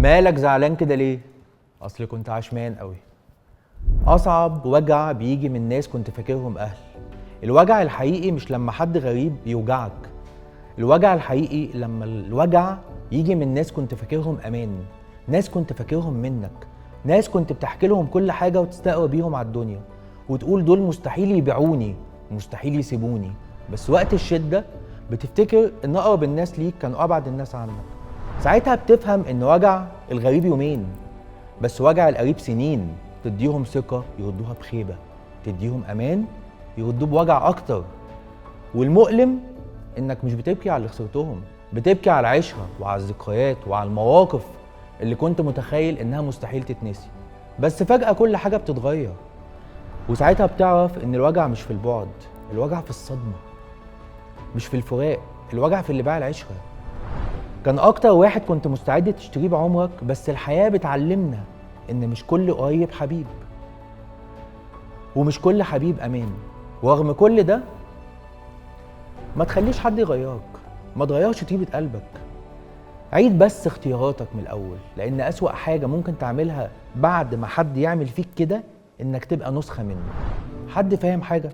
مالك زعلان كده ليه؟ اصل كنت عشمان قوي. اصعب وجع بيجي من ناس كنت فاكرهم اهل. الوجع الحقيقي مش لما حد غريب يوجعك، الوجع الحقيقي لما الوجع يجي من ناس كنت فاكرهم امان، ناس كنت فاكرهم منك، ناس كنت بتحكي لهم كل حاجه وتستقوى بيهم على الدنيا وتقول دول مستحيل يبيعوني، مستحيل يسيبوني. بس وقت الشده بتفتكر ان اقرب الناس ليك كانوا ابعد الناس عنك. ساعتها بتفهم ان وجع الغريب يومين بس وجع القريب سنين. تديهم ثقة يردوها بخيبة، تديهم أمان يردوه بوجع أكتر. والمؤلم إنك مش بتبكي على اللي خسرتهم، بتبكي على العشرة وعلى الذكريات وعلى المواقف اللي كنت متخيل إنها مستحيل تتنسي. بس فجأة كل حاجة بتتغير، وساعتها بتعرف إن الوجع مش في البعد، الوجع في الصدمة، مش في الفراق، الوجع في اللي باع العشرة. كان أكتر واحد كنت مستعد تشتريه بعمرك، بس الحياة بتعلمنا إن مش كل قريب حبيب ومش كل حبيب أمان. ورغم كل ده ما تخليش حد يغيرك، ما تغيرش طيبة قلبك. عيد بس اختياراتك من الأول، لأن أسوأ حاجة ممكن تعملها بعد ما حد يعمل فيك كده إنك تبقى نسخة منه. حد فاهم حاجة؟